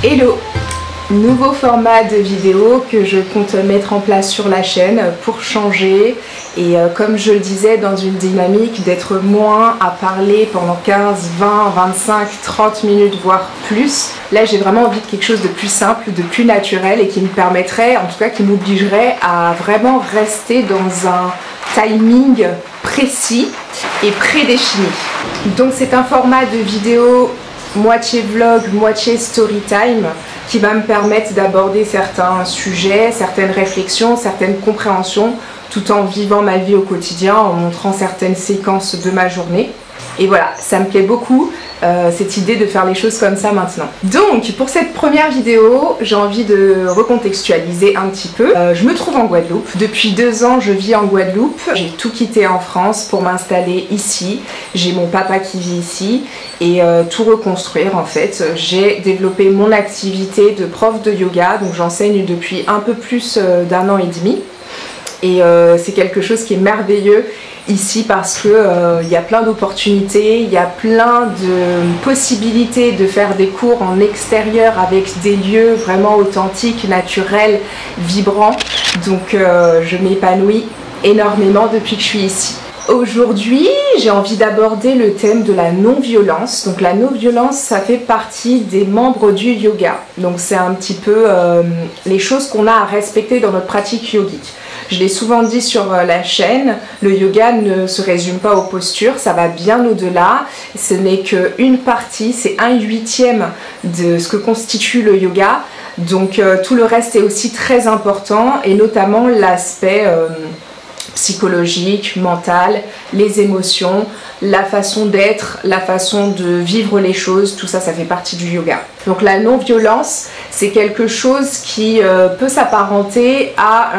Hello! Nouveau format de vidéo que je compte mettre en place sur la chaîne pour changer et comme je le disais, dans une dynamique d'être moins à parler pendant 15, 20, 25, 30 minutes voire plus. Là j'ai vraiment envie de quelque chose de plus simple, de plus naturel et qui me permettrait, en tout cas qui m'obligerait à vraiment rester dans un timing précis et prédéfini. Donc c'est un format de vidéo moitié vlog, moitié story time qui va me permettre d'aborder certains sujets, certaines réflexions, certaines compréhensions tout en vivant ma vie au quotidien, en montrant certaines séquences de ma journée. Et voilà, ça me plaît beaucoup cette idée de faire les choses comme ça maintenant. Donc pour cette première vidéo, j'ai envie de recontextualiser un petit peu. Je me trouve en Guadeloupe. Depuis 2 ans, je vis en Guadeloupe. J'ai tout quitté en France pour m'installer ici. J'ai mon papa qui vit ici et tout reconstruire en fait. J'ai développé mon activité de prof de yoga, donc j'enseigne depuis un peu plus d'1 an et demi. Et c'est quelque chose qui est merveilleux ici parce que y a plein d'opportunités, il y a plein de possibilités de faire des cours en extérieur avec des lieux vraiment authentiques, naturels, vibrants. Donc je m'épanouis énormément depuis que je suis ici. Aujourd'hui, j'ai envie d'aborder le thème de la non-violence. Donc la non-violence, ça fait partie des membres du yoga. Donc c'est un petit peu les choses qu'on a à respecter dans notre pratique yogique. Je l'ai souvent dit sur la chaîne, le yoga ne se résume pas aux postures, ça va bien au-delà. Ce n'est qu'une partie, c'est 1/8 de ce que constitue le yoga. Donc tout le reste est aussi très important et notamment l'aspect psychologique, mental, les émotions, la façon d'être, la façon de vivre les choses, tout ça, ça fait partie du yoga. Donc la non-violence, c'est quelque chose qui peut s'apparenter à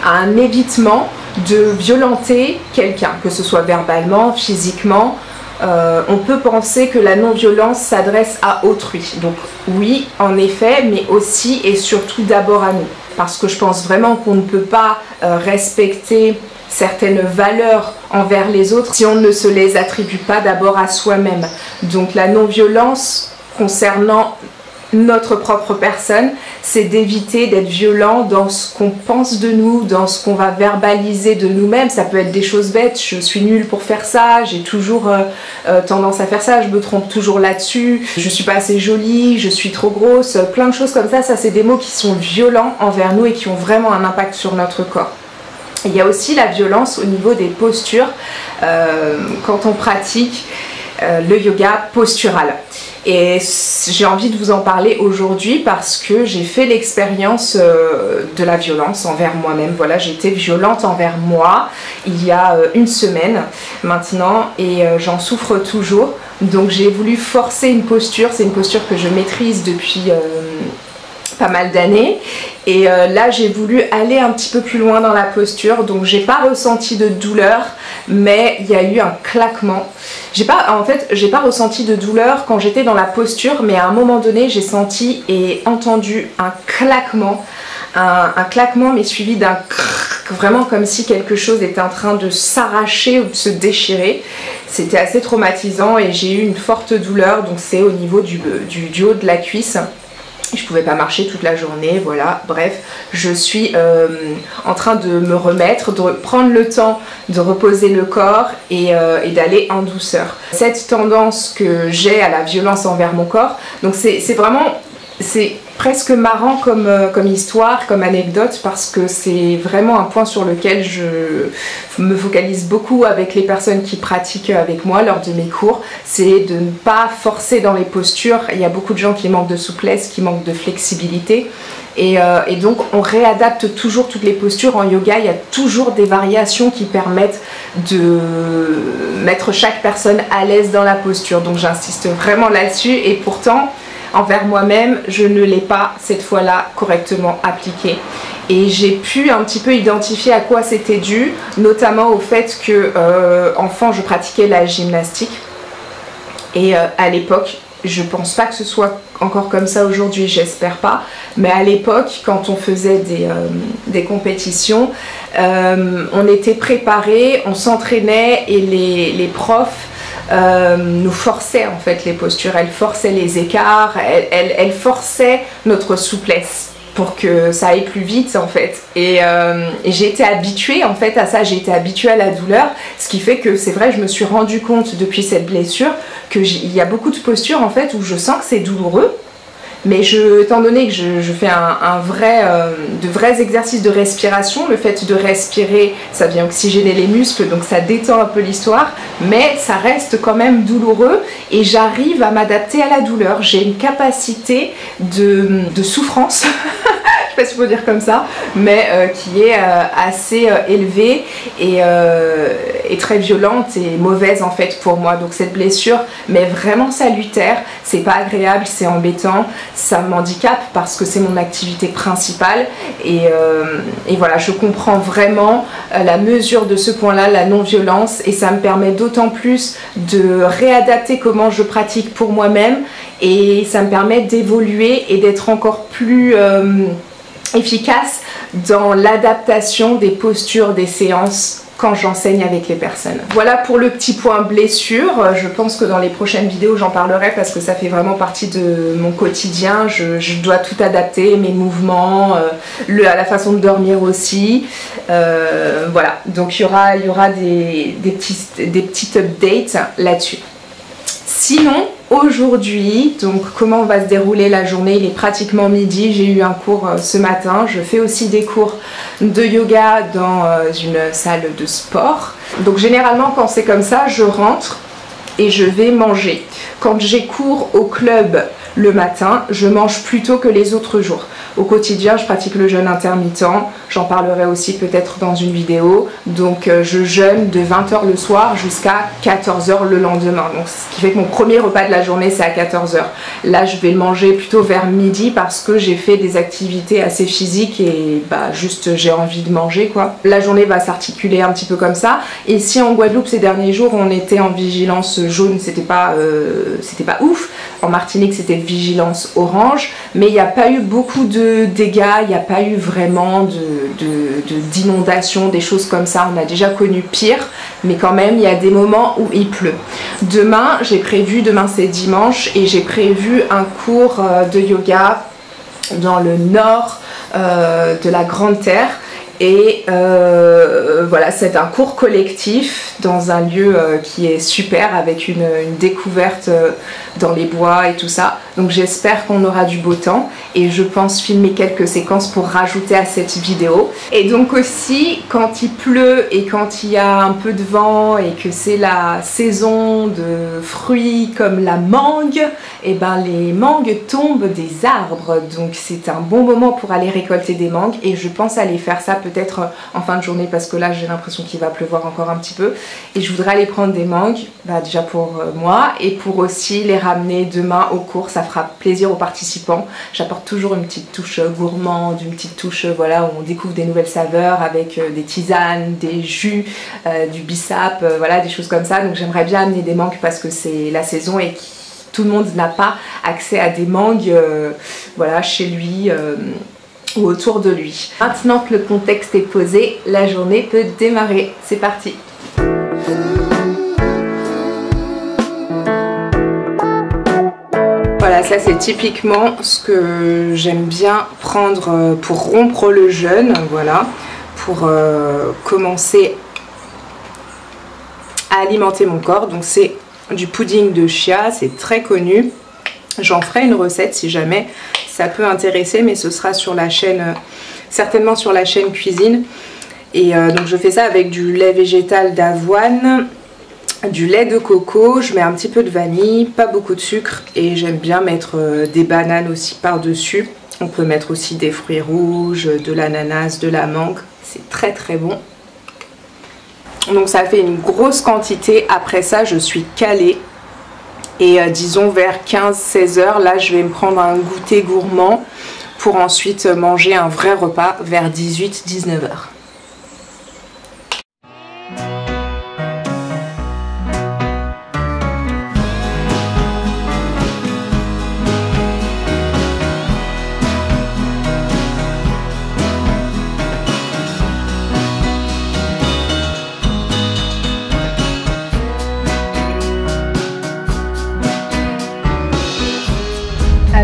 un évitement de violenter quelqu'un, que ce soit verbalement, physiquement. On peut penser que la non-violence s'adresse à autrui. Donc oui, en effet, mais aussi et surtout d'abord à nous. Parce que je pense vraiment qu'on ne peut pas respecter certaines valeurs envers les autres si on ne se les attribue pas d'abord à soi-même. Donc la non-violence concernant notre propre personne, c'est d'éviter d'être violent dans ce qu'on pense de nous, dans ce qu'on va verbaliser de nous-mêmes. Ça peut être des choses bêtes, je suis nulle pour faire ça, j'ai toujours tendance à faire ça, je me trompe toujours là-dessus, je suis pas assez jolie, je suis trop grosse, plein de choses comme ça. Ça c'est des mots qui sont violents envers nous et qui ont vraiment un impact sur notre corps. Il y a aussi la violence au niveau des postures quand on pratique le yoga postural. Et j'ai envie de vous en parler aujourd'hui parce que j'ai fait l'expérience de la violence envers moi-même. Voilà, j'ai été violente envers moi il y a 1 semaine maintenant et j'en souffre toujours. Donc j'ai voulu forcer une posture, c'est une posture que je maîtrise depuis pas mal d'années et là j'ai voulu aller un petit peu plus loin dans la posture, donc j'ai pas ressenti de douleur mais il y a eu un claquement. J'ai pas ressenti de douleur quand j'étais dans la posture, mais à un moment donné j'ai senti et entendu un claquement, un claquement mais suivi d'un crrrr, vraiment comme si quelque chose était en train de s'arracher ou de se déchirer. C'était assez traumatisant et j'ai eu une forte douleur, donc c'est au niveau du haut de la cuisse. Je pouvais pas marcher toute la journée, voilà, bref, je suis en train de me remettre, de prendre le temps de reposer le corps et d'aller en douceur. Cette tendance que j'ai à la violence envers mon corps, donc c'est vraiment, c'est presque marrant comme histoire, comme anecdote, parce que c'est vraiment un point sur lequel je me focalise beaucoup avec les personnes qui pratiquent avec moi lors de mes cours, c'est de ne pas forcer dans les postures. Il y a beaucoup de gens qui manquent de souplesse, qui manquent de flexibilité et donc on réadapte toujours toutes les postures. En yoga, il y a toujours des variations qui permettent de mettre chaque personne à l'aise dans la posture, donc j'insiste vraiment là-dessus et pourtant envers moi-même, je ne l'ai pas cette fois-là correctement appliqué. Et j'ai pu un petit peu identifier à quoi c'était dû, notamment au fait que enfant je pratiquais la gymnastique et à l'époque, je pense pas que ce soit encore comme ça aujourd'hui, j'espère pas, mais à l'époque quand on faisait des compétitions, on était préparés, on s'entraînait et les profs nous forçait en fait les postures, elle forçait les écarts, elle forçait notre souplesse pour que ça aille plus vite en fait. Et j'ai été habituée en fait à ça, j'ai été habituée à la douleur, ce qui fait que c'est vrai, je me suis rendu compte depuis cette blessure qu'il y a beaucoup de postures en fait où je sens que c'est douloureux. Mais étant donné que je fais de vrais exercices de respiration, le fait de respirer, ça vient oxygéner les muscles, donc ça détend un peu l'histoire, mais ça reste quand même douloureux et j'arrive à m'adapter à la douleur. J'ai une capacité de souffrance, je sais pas si il faut dire comme ça, mais qui est assez élevée et très violente et mauvaise en fait pour moi. Donc cette blessure m'est vraiment salutaire, c'est pas agréable, c'est embêtant. Ça m'handicape parce que c'est mon activité principale et voilà, je comprends vraiment la mesure de ce point-là, la non-violence, et ça me permet d'autant plus de réadapter comment je pratique pour moi-même et ça me permet d'évoluer et d'être encore plus efficace dans l'adaptation des postures, des séances quand j'enseigne avec les personnes. Voilà pour le petit point blessure. Je pense que dans les prochaines vidéos j'en parlerai parce que ça fait vraiment partie de mon quotidien. Je dois tout adapter, mes mouvements, la façon de dormir aussi. Voilà, donc il y aura des petites updates là-dessus. Sinon, aujourd'hui, donc comment va se dérouler la journée? Il est pratiquement midi, j'ai eu un cours ce matin. Je fais aussi des cours de yoga dans une salle de sport. Donc généralement quand c'est comme ça, je rentre et je vais manger. Quand j'ai cours au club le matin, je mange plus tôt que les autres jours. Au quotidien, je pratique le jeûne intermittent, j'en parlerai aussi peut-être dans une vidéo. Donc je jeûne de 20h le soir jusqu'à 14h le lendemain. Donc ce qui fait que mon premier repas de la journée c'est à 14h. Là je vais le manger plutôt vers midi parce que j'ai fait des activités assez physiques et juste j'ai envie de manger quoi. La journée va s'articuler un petit peu comme ça. Et si en Guadeloupe ces derniers jours on était en vigilance jaune, c'était pas ouf. En Martinique c'était vigilance orange, mais il n'y a pas eu beaucoup de dégâts, il n'y a pas eu vraiment d'inondations, des choses comme ça. On a déjà connu pire, mais quand même il y a des moments où il pleut. Demain c'est dimanche et j'ai prévu un cours de yoga dans le nord de la Grande Terre. Et voilà, c'est un cours collectif dans un lieu qui est super avec une découverte dans les bois et tout ça. Donc j'espère qu'on aura du beau temps et je pense filmer quelques séquences pour rajouter à cette vidéo. Et donc aussi quand il pleut et quand il y a un peu de vent et que c'est la saison de fruits comme la mangue, et les mangues tombent des arbres. Donc c'est un bon moment pour aller récolter des mangues et je pense aller faire ça peut-être en fin de journée parce que là j'ai l'impression qu'il va pleuvoir encore un petit peu et je voudrais aller prendre des mangues déjà pour moi et pour aussi les ramener demain au cours. Ça fera plaisir aux participants. J'apporte toujours une petite touche gourmande, une petite touche voilà, où on découvre des nouvelles saveurs avec des tisanes, des jus, du bissap, voilà, des choses comme ça. Donc j'aimerais bien amener des mangues parce que c'est la saison et tout le monde n'a pas accès à des mangues voilà, chez lui ou autour de lui. Maintenant que le contexte est posé, la journée peut démarrer. C'est parti! Voilà, ça c'est typiquement ce que j'aime bien prendre pour rompre le jeûne, voilà, pour commencer à alimenter mon corps. Donc c'est du pudding de chia, c'est très connu. J'en ferai une recette si jamais ça peut intéresser, mais ce sera sur la chaîne, certainement sur la chaîne cuisine. Et donc je fais ça avec du lait végétal d'avoine, du lait de coco, je mets un petit peu de vanille, pas beaucoup de sucre et j'aime bien mettre des bananes aussi par-dessus. On peut mettre aussi des fruits rouges, de l'ananas, de la mangue, c'est très très bon. Donc ça fait une grosse quantité. Après ça je suis calée et disons vers 15-16 heures là je vais me prendre un goûter gourmand pour ensuite manger un vrai repas vers 18-19 heures.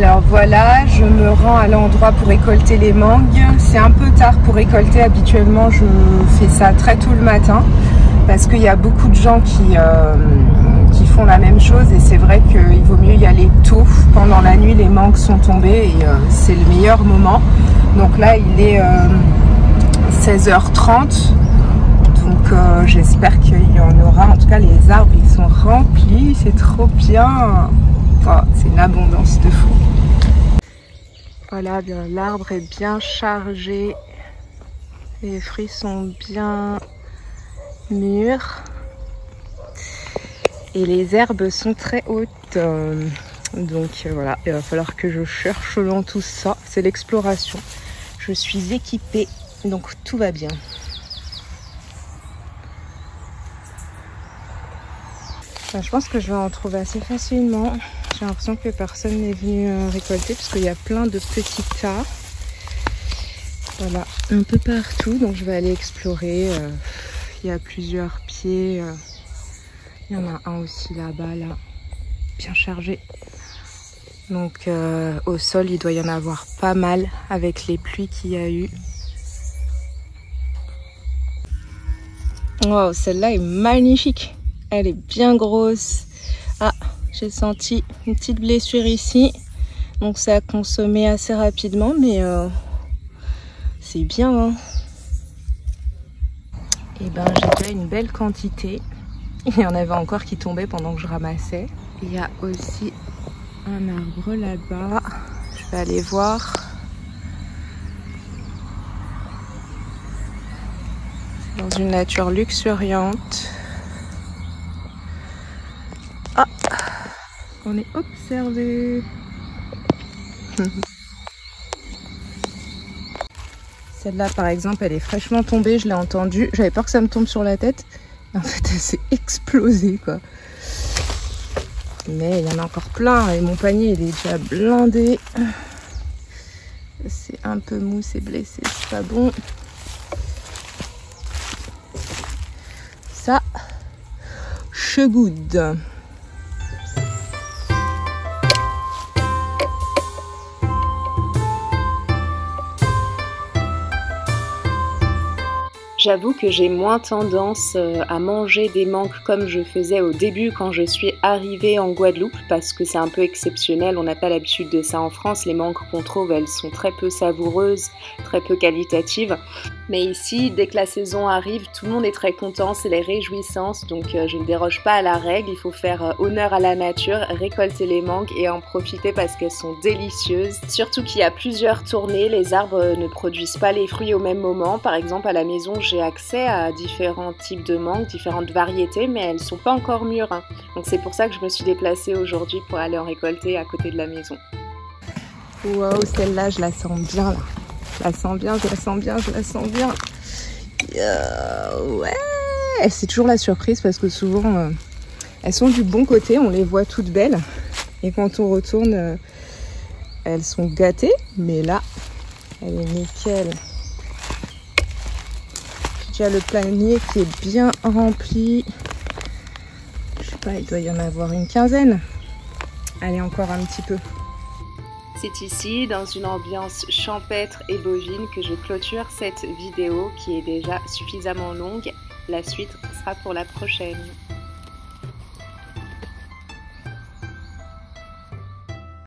Alors voilà, je me rends à l'endroit pour récolter les mangues. C'est un peu tard pour récolter, habituellement je fais ça très tôt le matin parce qu'il y a beaucoup de gens qui font la même chose et c'est vrai qu'il vaut mieux y aller tôt. Pendant la nuit les mangues sont tombées et c'est le meilleur moment. Donc là il est 16h30, donc j'espère qu'il y en aura. En tout cas les arbres ils sont remplis, c'est trop bien. Oh, c'est une abondance de fou. Voilà, bien l'arbre est bien chargé. Les fruits sont bien mûrs. Et les herbes sont très hautes. Donc voilà, il va falloir que je cherche dans tout ça. C'est l'exploration. Je suis équipée, donc tout va bien. Je pense que je vais en trouver assez facilement. J'ai l'impression que personne n'est venu récolter parce qu'il y a plein de petits tas. Voilà, un peu partout. Donc je vais aller explorer. Il y a plusieurs pieds. Il y en a un aussi là-bas, là, bien chargé. Donc au sol, il doit y en avoir pas mal avec les pluies qu'il y a eu. Wow, celle-là est magnifique. Elle est bien grosse. Ah, j'ai senti une petite blessure ici. Donc ça a consommé assez rapidement, mais c'est bien. Hein. Et ben j'ai déjà une belle quantité. Il y en avait encore qui tombaient pendant que je ramassais. Il y a aussi un arbre là-bas. Je vais aller voir. C'est dans une nature luxuriante. Ah, on est observé. Celle-là, par exemple, elle est fraîchement tombée. Je l'ai entendue. J'avais peur que ça me tombe sur la tête. En fait, elle s'est explosée, quoi. Mais il y en a encore plein. Et mon panier, il est déjà blindé. C'est un peu mou, c'est blessé. C'est pas bon. Ça, je goûte. J'avoue que j'ai moins tendance à manger des mangues comme je faisais au début quand je suis arrivée en Guadeloupe parce que c'est un peu exceptionnel, on n'a pas l'habitude de ça en France. Les mangues qu'on trouve, elles sont très peu savoureuses, très peu qualitatives. Mais ici, dès que la saison arrive, tout le monde est très content, c'est les réjouissances, donc je ne déroge pas à la règle. Il faut faire honneur à la nature, récolter les mangues et en profiter parce qu'elles sont délicieuses. Surtout qu'il y a plusieurs tournées, les arbres ne produisent pas les fruits au même moment. Par exemple, à la maison, j'ai accès à différents types de mangues, différentes variétés, mais elles ne sont pas encore mûres. Hein. Donc c'est pour ça que je me suis déplacée aujourd'hui pour aller en récolter à côté de la maison. Wow, celle-là, je la sens bien là. Je la sens bien, je la sens bien, je la sens bien. Ouais, c'est toujours la surprise parce que souvent, elles sont du bon côté, on les voit toutes belles. Et quand on retourne, elles sont gâtées. Mais là, elle est nickel. J'ai déjà le panier qui est bien rempli. Je sais pas, il doit y en avoir une quinzaine. Allez, encore un petit peu. C'est ici, dans une ambiance champêtre et bovine, que je clôture cette vidéo qui est déjà suffisamment longue. La suite sera pour la prochaine.